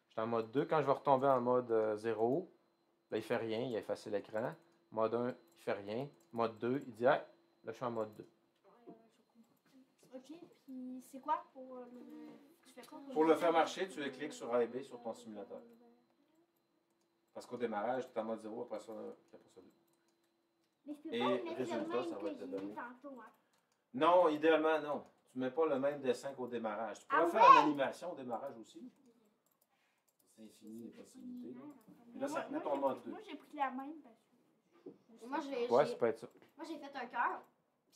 S1: Je suis en mode 2. Quand je vais retomber en mode 0, là, il fait rien, il a effacé l'écran. Mode 1, il fait rien. Mode 2, il dit hey, là, je suis en mode 2.
S3: Ok, puis c'est quoi pour le... Tu fais quoi
S1: Pour le faire marcher, tu cliques sur A et B sur ton simulateur. Parce qu'au démarrage, tu es en mode 0, après ça, 2.
S2: Mais je peux
S1: Et
S2: pas le mettre
S1: résultat,
S2: le même
S1: ça va
S2: que
S1: te
S2: j'ai
S1: donner.
S2: mis tantôt, hein.
S1: Non, idéalement, non. Tu mets pas le même dessin qu'au démarrage. Tu pourrais
S2: Ah
S1: faire une animation au démarrage aussi. C'est infini les possibilités. Là. Et là, ça te met ton mode 2.
S3: Moi, j'ai pris la même parce que...
S4: Moi, j'ai
S1: Ouais, ça peut être ça.
S4: moi, j'ai fait un cœur.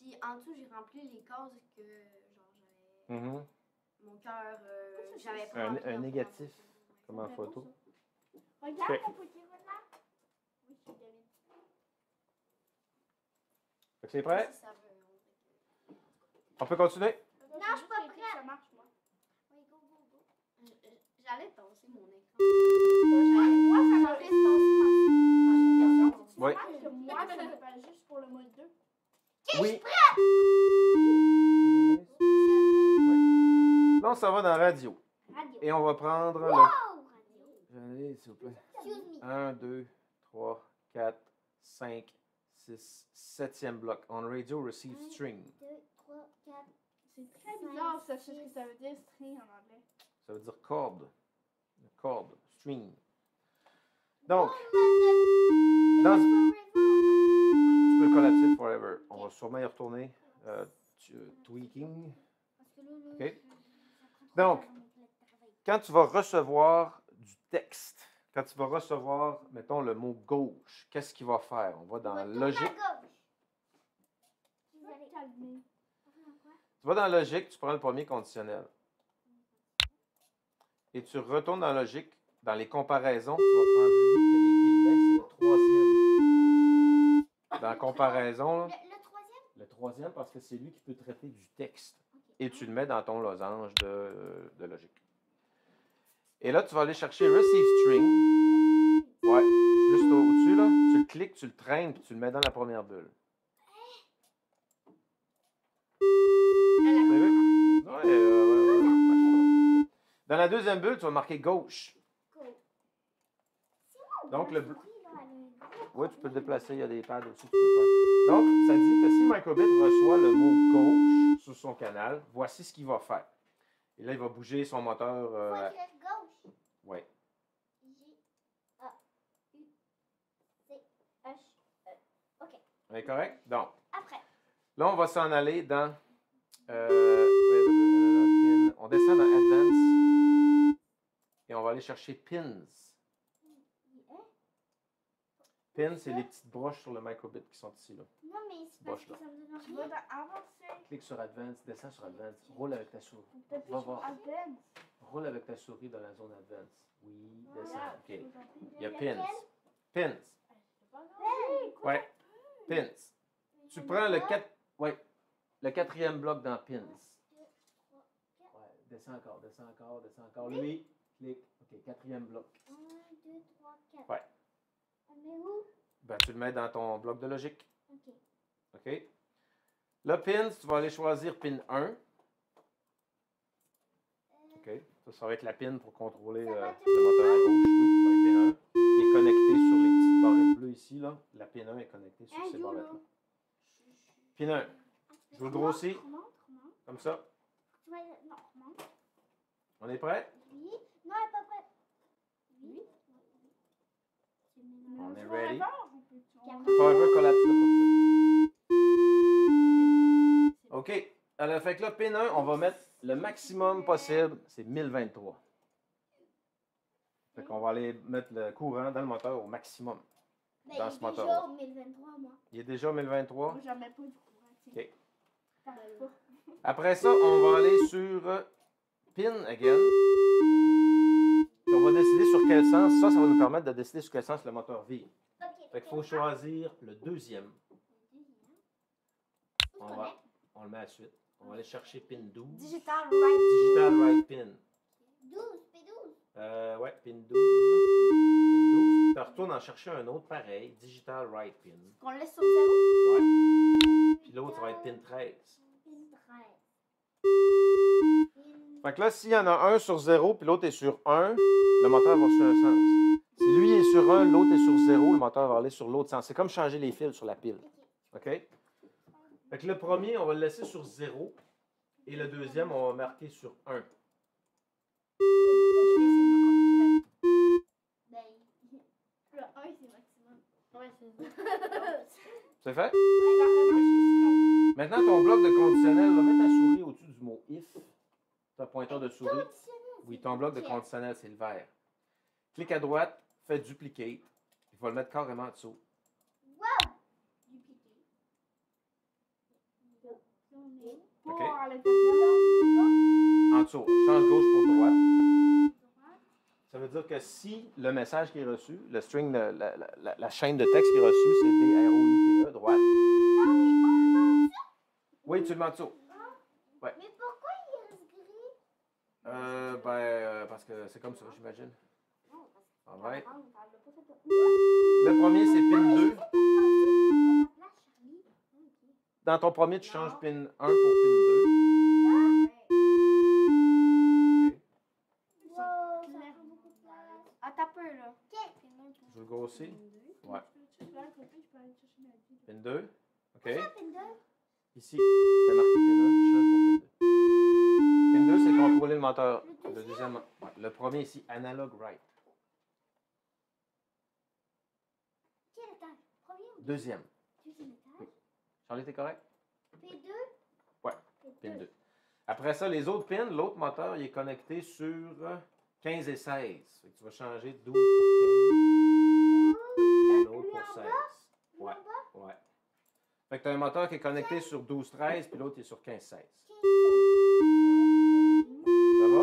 S4: Puis en dessous, j'ai rempli les cases que genre j'avais.
S1: Mhm.
S4: Mon cœur, j'avais pas.
S1: Un
S4: rempli dans le
S1: négatif,
S4: fond.
S1: comme en
S3: C'est
S1: photo.
S3: bon, ça. Regarde
S1: Ok.
S3: mon petit renard. Oui, c'est David.
S1: Fait que c'est prêt?
S4: Si ça veut,
S1: On peut continuer?
S2: Non, je suis pas
S3: prête. Ça marche, moi.
S4: Oui, go, go, go. J'allais tasser mon écran.
S3: Moi, ça
S4: J'allais
S3: m'aurait
S4: tasser ma souris.
S1: Oui.
S3: que moi, ça me fait juste pour le mode 2.
S1: Oui. Là, on s'en va dans radio.
S2: Radio.
S1: Et on va prendre le.
S2: Oh, radio.
S1: Allez, s'il vous plaît.
S2: Excuse me.
S1: 1, 2, 3, 4, 5, 6, 7e bloc. On radio receive string.
S2: 2, 3, 4.
S3: C'est très bizarre, ça, ce que ça veut dire string en anglais.
S1: Ça veut dire corde. Corde, string. Donc, dans- tu peux le collapser forever. On va sûrement y retourner. Tweaking. OK. Donc, quand tu vas recevoir du texte, quand tu vas recevoir, mettons, le mot gauche, qu'est-ce qu'il va faire? On va dans logique.
S2: Vous allez
S3: Calmer.
S1: Tu vas dans logique, tu prends le premier conditionnel. Et tu retournes dans logique, dans les comparaisons, tu vas prendre lui qui a les guillemets, c'est le 3e. Dans la comparaison, là,
S2: Le troisième?
S1: le 3e, parce que c'est lui qui peut traiter du texte. Et tu le mets dans ton losange de logique. Et là, tu vas aller chercher receive string. Ouais, juste au-dessus, là. Tu le cliques, tu le traînes, puis tu le mets dans la première bulle. Vous avez vu? Ouais. Dans la deuxième bulle, tu vas marquer gauche. Donc, le bleu. Oui, tu peux le déplacer, il y a des pads aussi. Tu peux le faire. Donc, ça dit que si Microbit reçoit le mot gauche sur son canal, voici ce qu'il va faire. Et là, il va bouger son moteur.
S2: Faut écrire gauche.
S1: Oui.
S2: G-A-U-C-H-E. OK.
S1: On est correct? Donc,
S2: Après.
S1: là, on va s'en aller dans. On descend dans Advance. Et on va aller chercher Pins. Pins, c'est les petites broches sur le Microbit qui sont ici. Là.
S2: Non, mais c'est parce
S1: Broche
S2: que
S1: là.
S2: ça me donne
S3: Tu vas
S2: rien.
S3: dans Avancer.
S1: Clique sur Advance, descends sur Advance, roule avec ta souris.
S3: T'appuies
S1: Va
S3: sur
S1: voir.
S3: Advance.
S1: Roule avec ta souris dans la zone Advance. Oui, descends.
S3: Voilà.
S1: OK. Il y a Pins. Pins.
S3: Hey,
S1: Ouais. Pins. Tu prends le 4. Ouais. Le 4e bloc dans Pins. Ouais. Descends encore, descends encore, descends encore. Lui, clique. OK, 4e bloc.
S2: 1, 2, 3, 4.
S1: Ouais.
S2: On met où?
S1: Ben, tu le mets dans ton bloc de logique.
S2: OK.
S1: OK? Là, Pins, tu vas aller choisir pin 1. Ça va être la pin pour contrôler
S2: Ça va être
S1: le moteur à gauche. Oui, ça va être pin 1 qui est connecté sur les petites barrettes bleues ici. Là. La pin 1 est connectée sur ces barrettes-là. Pin 1, je vous le grossis
S2: Remonte.
S1: comme ça.
S2: Tu vas... Non, remonte.
S1: On est prêt?
S2: Oui. Non, elle est pas prête. Oui.
S1: On est
S3: Tu
S1: ready.
S3: répares ou peux-tu-
S2: Puis
S3: on-
S2: après-
S1: Fiber collapse là pour tout de suite. OK. Alors, fait que là, pin 1, on va mettre le maximum possible, c'est 1023. Fait qu'on va aller mettre le courant dans le moteur au maximum.
S2: Ben,
S1: Dans
S2: il
S1: ce
S2: est déjà
S1: moteur-là.
S2: au 1023, moi.
S1: Il est déjà 1023.
S3: Moi, jamais pas du courant. tiens.
S1: OK.
S3: T'arrêtes pas.
S1: Après ça, on va aller sur pin again. Puis on va décider sur quel sens. Ça va nous permettre de décider sur quel sens le moteur vire.
S2: Ok.
S1: Fait qu'il faut choisir le deuxième.
S2: Où
S1: On
S2: se
S1: va-
S2: connecte?
S1: On le met à la suite. On va aller chercher pin 12.
S4: Digital right.
S1: Digital right pin.
S2: 12, P12.
S1: Ouais, pin 12. Pin 12. Puis tu retournes en chercher un autre pareil. Digital right pin.
S4: Qu'on laisse sur 0.
S1: Ouais. Puis l'autre, ça va être pin 13.
S2: Pin 13.
S1: Fait que là, s'il y en a un sur 0 puis l'autre est sur 1, le moteur va sur un sens. Si lui est sur 1, l'autre est sur 0, le moteur va aller sur l'autre sens. C'est comme changer les fils sur la pile. OK? Fait que le premier, on va le laisser sur 0 et le deuxième, on va marquer sur 1.
S2: Ben, le 1, c'est maximum.
S4: Ouais, c'est ça.
S1: C'est fait?
S3: Ouais.
S1: Maintenant, ton bloc de conditionnel, là, mets ta souris au-dessus du mot if. Tu as un pointeur de souris.
S2: Conditionnel,
S1: Oui,
S2: c'est
S1: ton bloc de
S2: quel?
S1: conditionnel, c'est le vert. Clique à droite, fais dupliquer. Il va le mettre carrément en dessous.
S2: Dupliquer. Là, on est où?
S3: Pour
S1: OK.
S3: à l'intérieur.
S1: En dessous. Change gauche pour droite.
S2: Droite.
S1: Ça veut dire que si le message qui est reçu, le string, la chaîne de texte qui est reçue, c'est D-R-O-I-T-E, droite.
S2: Là, on est en dessous.
S1: Oui, tu le mets en dessous. Ouais.
S2: Mais pourquoi il reste gris?
S1: Parce que c'est comme ça, j'imagine.
S2: Non, parce que
S1: Alright.
S2: on parle pas de ça.
S1: Le premier, c'est pin 2.
S2: Ah, Charlie. Ok.
S1: Dans ton premier, tu changes
S2: Non.
S1: pin 1 pour pin 2.
S2: Wow, ça prend beaucoup de place.
S4: Ah, t'as peu, là.
S1: Je veux le grosser. Ouais.
S3: Je peux aller chercher ma vie.
S1: Pin 2. OK.
S2: Pin 2.
S1: Ici, c'est marqué pin 1, tu changes pour pin 2. Pin 2, c'est contrôler le moteur. Le deuxième, ouais. Le premier ici, analog right.
S2: Quel étage? Premier ou
S1: Deuxième.
S2: deuxième étage?
S1: Charlie, t'es correct?
S2: P2?
S1: Ouais, Pin 2. Après ça, les autres pins, l'autre moteur, il est connecté sur 15 et 16. Fait que tu vas changer 12 pour 15 et l'autre pour 16. Ouais, ouais. Fait que tu as un moteur qui est connecté sur 12-13 puis l'autre est sur 15-16. Ça va?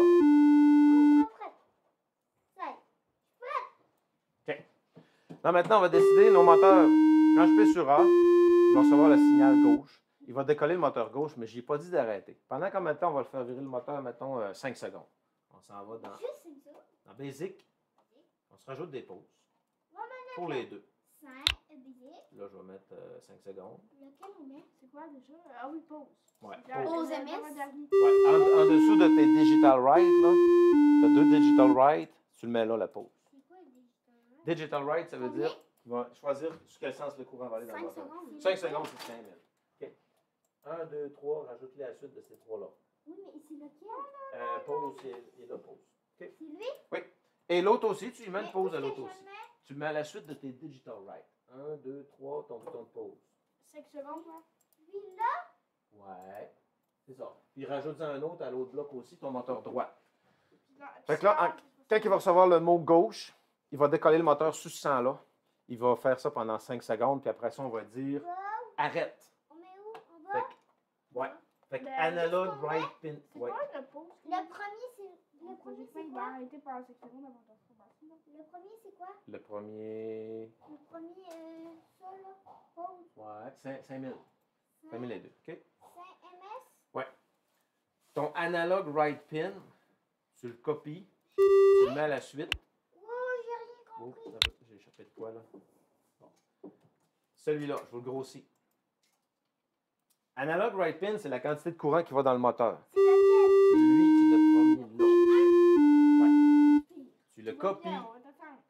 S1: Là, maintenant, on va décider nos moteurs. Quand je pèse sur A, il va recevoir le signal gauche. Il va décoller le moteur gauche, mais je n'ai pas dit d'arrêter. Pendant combien de temps on va le faire virer le moteur, mettons 5 secondes. On s'en va dans Basic. On se rajoute des pauses. Pour les deux.
S2: 5, basic.
S1: Là, je vais mettre 5 secondes.
S2: Lequel on met?
S3: C'est quoi déjà? Ah oui, pause.
S1: Ouais,
S3: Là,
S1: pause.
S4: Pause
S3: le
S4: MS.
S3: avant-dernier.
S1: Ouais, en dessous de tes digital right, là, tu as 2 digital right, tu le mets là, la pause.
S2: C'est quoi le digital?
S1: Digital right, ça veut dire qu'il va choisir sur quel sens le courant va aller dans le
S2: 5
S1: moteur.
S2: secondes.
S1: 5 secondes, c'est 5 000. OK. 1, 2, 3, rajoute-les à la suite de ces trois-là.
S2: Oui, mais c'est lequel?
S1: Pause, il est là, pause.
S2: C'est lui?
S1: Et l'autre aussi, tu lui mets une
S2: Mais
S1: pause
S2: où
S1: à
S2: est-ce
S1: l'autre
S2: que je
S1: aussi.
S2: mets?
S1: Tu le mets à la suite de tes digital right. 1, 2, 3, ton bouton de pause.
S3: 5 secondes, là.
S2: Celui-là?
S1: Ouais. C'est ça. Puis rajoute-en un autre à l'autre bloc aussi, ton moteur droit.
S3: Là,
S1: Fait que là, quand il va recevoir le mot gauche, il va décoller le moteur sur ce sang-là. Il va faire ça pendant 5 secondes, puis après ça, on va dire
S2: Wow.
S1: arrête.
S2: On met où? En
S1: Fait
S2: bas?
S1: que, ouais. Fait que
S3: Ben,
S1: analog
S2: qu'est-ce qu'on
S1: right pin.
S3: C'est
S1: Ouais.
S3: quoi le pause?
S2: Le premier, c'est... Le
S3: Le
S2: premier,
S3: projet
S2: c'est
S3: il va
S2: quoi?
S3: arrêter pendant 5 secondes avant de recommencer. là.
S2: Le premier, c'est quoi?
S1: Le premier.
S2: Le premier, ça, là. Pause.
S1: Ouais, 5 000. 5 000 et 2. OK?
S2: 5 MS?
S1: Ton analog right pin, tu le copies, tu le mets à la suite.
S2: Wow, j'ai rien
S1: Oh,
S2: compris.
S1: j'ai échappé de quoi là? Bon. Celui-là, je vous le grossis. Analog right pin, c'est la quantité de courant qui va dans le moteur.
S2: C'est lequel?
S1: C'est lui, le premier là. le copies.
S3: Bien, on va t'attendre.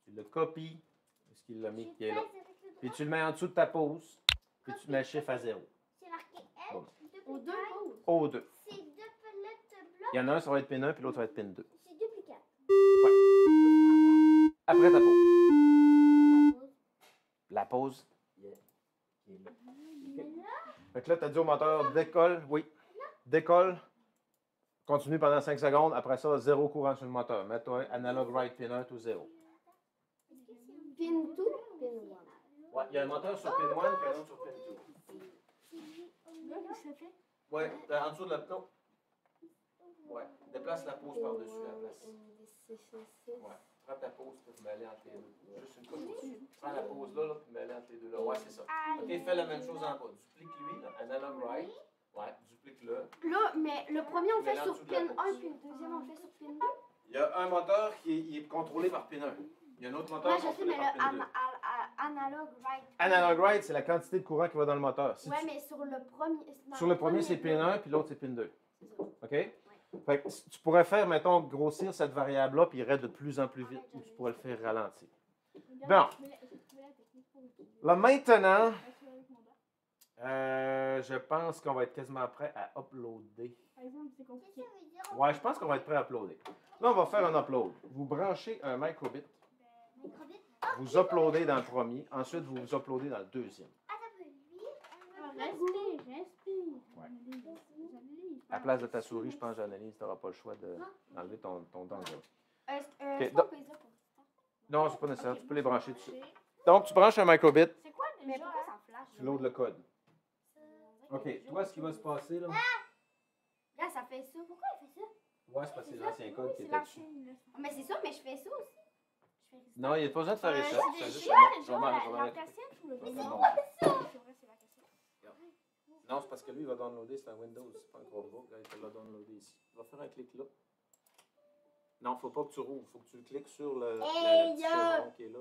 S1: Tu le copies. Est-ce qu'il l'a mis
S2: J'ai
S1: qui est là?
S2: 13 avec le
S1: Puis
S2: doigt.
S1: tu le mets en dessous de ta pause. Puis tu mets le chiffre à 0.
S2: C'est marqué L.
S1: Bon.
S4: Aux deux pauses.
S1: Au 2.
S2: C'est deux palettes blocs.
S1: Il y en a un, ça va être pin 1, puis l'autre, ça va être pin 2.
S2: C'est duplicate.
S1: Après ta pause.
S2: La pause.
S1: La pause. Fait que là, tu as dit au moteur, décolle, oui. Décolle. Continue pendant 5 secondes. Après ça, 0 courant sur le moteur. Mets-toi analog right pin 1 to 0.
S4: Pin 2, pin 1.
S1: Ouais, il y a un moteur sur pin 1 et un autre sur pin 2.
S3: Là, qu'est-ce que ça fait?
S1: Ouais, en dessous de la. Non. Ouais, déplace la pause par-dessus la place. Ouais. Prends ta pause pour te mêler entre les deux. Juste une couche au-dessus. Prends la pause là, pour te mêler entre les deux. Là. Ouais, c'est ça. Ok, fais la même chose en bas. Duplique lui, là, analog right. Ouais, duplique-le.
S4: Là, mais le premier, on
S1: Mais
S4: fait
S1: là, en
S4: sur
S1: dessous de la
S4: pin 1,
S1: pause.
S4: puis le deuxième, on fait sur pin 2.
S1: Il y a un moteur qui est contrôlé par pin 1. Il y a un autre moteur
S4: Ouais, je sais,
S1: contrôlé
S4: mais
S1: par
S4: le
S1: pin 2.
S4: analog right.
S1: Analog right, c'est la quantité de courant qui va dans le moteur. Si
S4: Ouais,
S1: tu-
S4: mais sur le premier.
S1: Sur le premier, c'est pin 1, puis l'autre, c'est pin 2.
S4: C'est ça.
S1: OK? Fait que tu pourrais faire, mettons, grossir cette variable-là, puis il irait de plus en plus vite, ou tu pourrais le faire ralentir. Bon. Là, maintenant, je pense qu'on va être quasiment prêt à uploader.
S3: Par exemple, c'est
S2: Qu'est-ce que
S3: compliqué.
S2: ça veut dire?
S1: Ouais, je pense qu'on va être prêt à uploader. Là, on va faire un upload. Vous branchez un microbit,
S2: Microbit.
S1: vous uploadez dans le premier, ensuite vous vous uploadez dans le deuxième.
S2: Attends, lui.
S3: Respire, respire.
S1: Ouais.
S3: J'analyse.
S1: À la place de ta souris, je pense, j'analyse, tu n'auras pas le choix d'enlever ton dongle.
S4: Est-ce
S1: donc-
S4: qu'on peut dire pour ça?
S1: Non, c'est pas nécessaire,
S3: Ok,
S1: tu peux les brancher dessus.
S3: brancher.
S1: Donc, tu branches un microbit,
S3: C'est quoi déjà?
S4: Mais pourquoi ça flash?
S1: tu loads le code. OK, toi, ce qui va se passer, là...
S4: Là, ça fait ça. Pourquoi il fait ça?
S1: Ouais, c'est parce que c'est l'ancien code qui
S3: C'est
S1: était dessus.
S3: l'ancienne.
S4: Mais c'est ça, mais je fais ça aussi. Je fais ça.
S1: Non, il n'y a pas besoin de faire ça.
S3: C'est
S1: C'est juste
S3: déjà,
S1: je vais
S3: déjà,
S1: mettre-
S3: la cassette ou le
S1: Mais
S3: vidéo?
S1: c'est bon.
S3: C'est vrai, c'est la cassette.
S1: Non, c'est parce que lui, il va downloader, c'est un Windows, c'est pas un Chromebook. Là, il te l'a downloadé ici. Il va faire un clic là. Non, il ne faut pas que tu rouvres, il faut que tu cliques sur le petit chevron qui est là.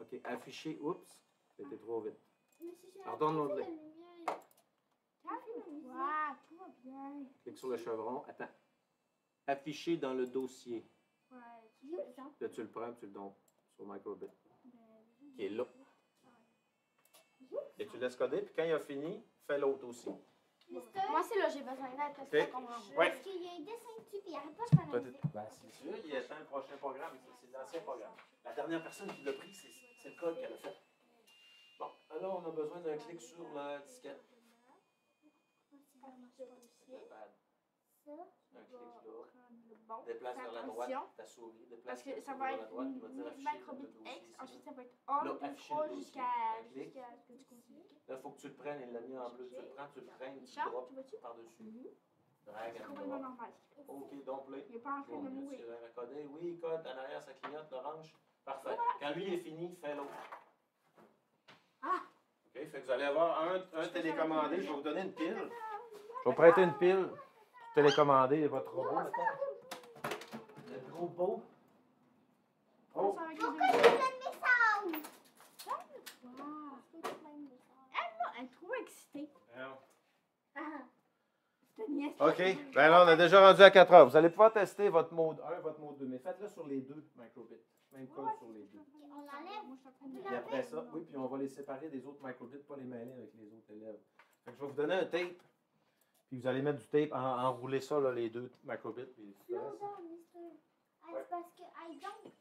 S1: OK, afficher, oups, c'était trop vite. Alors, download-le.
S3: Waouh, tout va bien.
S1: Clique sur le chevron, attends. Afficher dans le dossier.
S3: Ouais, tu fais ça.
S1: Là, tu le prends, tu le donnes sur Microbit, qui est là. Et tu laisses coder, puis quand il a fini, fais l'autre aussi.
S4: Moi, c'est là, j'ai besoin d'aide parce
S1: Ok.
S4: que je comprends pas.
S1: Ouais.
S2: Parce qu'il y a un dessin dessus, puis il n'arrête pas de faire un
S1: Peut-être. Ben, c'est sûr, il attend le prochain programme. C'est l'ancien programme. La dernière personne qui l'a pris, c'est le code qu'elle a fait. Bon, alors on a besoin d'un clic sur la disquette. Le pad. Un clic là. Déplace vers la droite ta souris. Déplace
S3: Parce que
S1: ta
S3: ça
S1: souris
S3: va
S1: vers la
S3: être
S1: droite, il va dire afficher
S3: microbit
S1: le dossier
S3: X,
S1: ici.
S3: ensuite ça va être
S1: Là,
S3: 1, 2,
S1: afficher
S3: 3
S1: le dossier.
S3: jusqu'à
S1: Un clic.
S3: ce que tu continues.
S1: Là, il faut que tu le prennes, il l'a mis en bleu. Tu le prends, tu le traînes, tu le
S3: Charles,
S1: drops
S3: tu vois-tu?
S1: par-dessus. Drag
S3: C'est
S1: and
S3: complètement
S1: drop.
S3: normal.
S1: OK, donc play.
S3: Il n'est pas en train
S1: Bon,
S3: de
S1: Dieu,
S3: mourir.
S1: tu as codé. Oui, code, en arrière, ça clignote, l'orange. Parfait. Quand lui est fini, fais l'autre.
S3: Ah!
S1: OK, fait que vous allez avoir un télécommandé. Je vais vous donner une pile. Je vais vous prêter une pile pour télécommander votre robot. Mettons. Le robot. Oh,
S3: Ça va avec
S2: Pourquoi
S3: les
S2: il y a plein de messages?
S3: deux. Wow. Elle est trop excitée. C'est une nièce.
S1: OK, ben là, on a déjà rendu à 4 heures. Vous allez pouvoir tester votre mode 1, votre mode 2, mais faites-le sur les deux microbits. Même code sur les deux.
S2: On l'enlève.
S3: Moi, je suis en train de
S1: Puis après ça, oui, puis on va les séparer des autres microbits, pas les mêler avec les autres élèves. Fait que je vais vous donner un tape, puis vous allez mettre du tape, enrouler ça, là, les deux microbits. Puis
S2: Slow down, mister. Ah, c'est parce que I don't.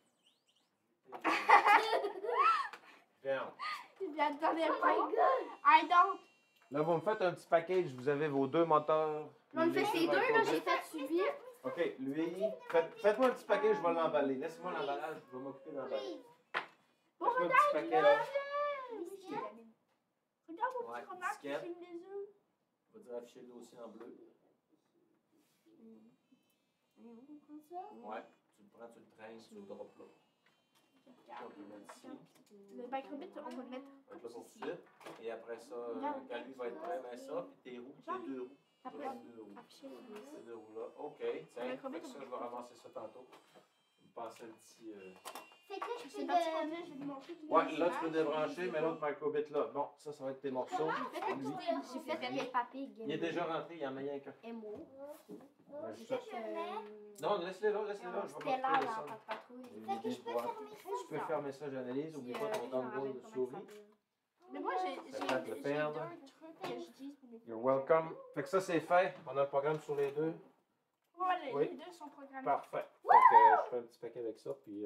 S1: Bien.
S3: J'attendais
S2: Oh
S3: pas.
S2: my god.
S3: I don't.
S1: Là, vous me faites un petit package, vous avez vos deux moteurs.
S4: On le
S1: les
S4: fait ces deux, là,
S1: microbits.
S4: j'ai fait suivi.
S1: OK, lui, faites-moi un petit paquet, je vais l'emballer. Laissez-moi l'emballage, je vais m'occuper de l'emballage.
S2: Please.
S1: Faites-moi un petit paquet, là.
S3: Regarde mon
S1: Ouais,
S3: petit renard qui
S1: disquette.
S3: filme des œufs.
S1: On va dire afficher le dossier en bleu. Ouais, tu le prends, tu le traînes, tu le drops là. On peut le mettre ici.
S3: Le microbit, on va le mettre
S1: On va être là pour tout de suite. Et après ça,
S3: Regarde.
S1: quand lui va être prêt, ben ça, puis tes roues, tes deux roues. Tu
S3: après
S1: vas mettre deux roues.
S3: afficher le
S1: Ces deux roues-là. OK, tiens,
S3: microbit,
S1: fait que ça, je vais ramasser ça tantôt. Je vais me passer un petit
S2: Fait que là, je
S3: C'est
S2: peux
S3: parti
S2: de...
S3: conduire, je vais te montrer tous les
S1: Ouais, là, tu peux
S3: images,
S1: débrancher,
S3: les
S1: mais l'autre microbit là. Bon, ça va être tes morceaux.
S4: J'ai fait vieille papier
S1: Il est déjà rentré, il y en a rien qu'un.
S4: MO.
S1: Ouais,
S4: J'ai
S1: ça-
S4: fait
S1: Non, laisse-les là, laisse-les là. Je vais
S4: Stella
S1: m'occuper de
S4: dans
S1: ça.
S4: Pat Patrouille.
S2: Fait que je peux fermer ça.
S1: Tu peux fermer ça, j'analyse. Oublie pas ton dongle de souris.
S3: Mais moi, j'ai
S1: Peut-être le
S3: deux
S1: perdre.
S3: trucs que j'utilise pour les
S1: You're welcome. Fait que ça, c'est fait. On a le programme sur les deux.
S3: Ouais,
S1: Oui.
S3: les deux sont programmés.
S1: Parfait. Fait que je fais un petit paquet avec ça. Puis,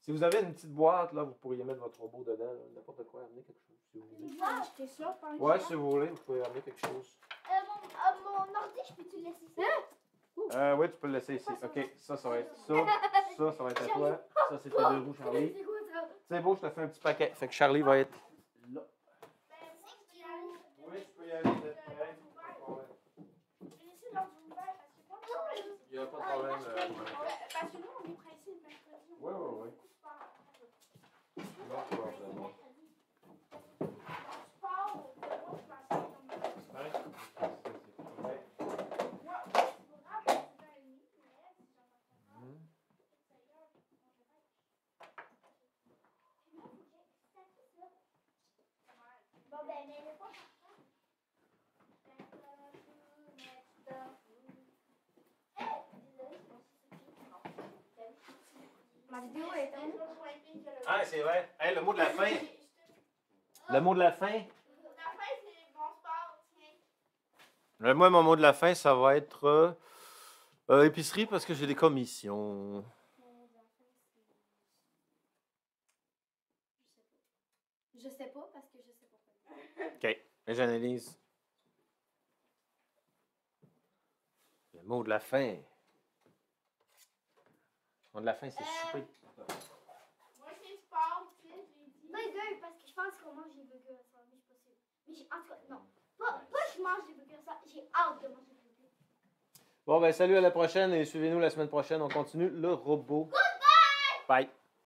S1: si vous avez une petite boîte, là, vous pourriez mettre votre robot dedans. là, n'importe quoi, amener quelque chose si vous voulez.
S3: Je vais acheter ça par
S1: Ouais, si vous voulez, vous pouvez amener quelque chose.
S2: Mon ordi, je peux-tu le laisser ça?
S1: Oui, tu peux le laisser ici. OK, ça va être ça. Ça va être à toi. Ça, c'est tes deux roues, Charlie.
S2: C'est quoi ça?
S1: C'est beau, je te fais un petit paquet. Fait que Charlie va être là. Oui, tu peux y aller. Pas de problème.
S3: Je vais laisser l'ordre ouvert parce que quand
S1: Il n'y a pas de problème.
S3: parce que nous, on est pressés le mercredi.
S1: Oui, oui, oui. No problem.
S2: Bon, ben, mais le pas.
S4: Ma vidéo est où?
S1: Ah, c'est vrai. Hey, le mot de la fin. Le mot de la fin.
S3: La fin, c'est mon sport, tiens.
S1: Moi, mon mot de la fin, ça va être épicerie parce que j'ai des commissions.
S4: Je sais pas parce que je sais pas.
S1: OK. J'analyse. Le mot de la fin. Le mot de la fin, c'est souper.
S3: Moi, c'est sport, tu sais, je l'ai dit.
S2: Burger, parce que je pense qu'on mange des burgers à soir, mais je suis pas sûre. Mais en tout cas, non. Pas je mange des burgers à soir, j'ai hâte de manger des burgers.
S1: Bon, ben, salut, à la prochaine et suivez-nous la semaine prochaine. On continue le robot. Bye!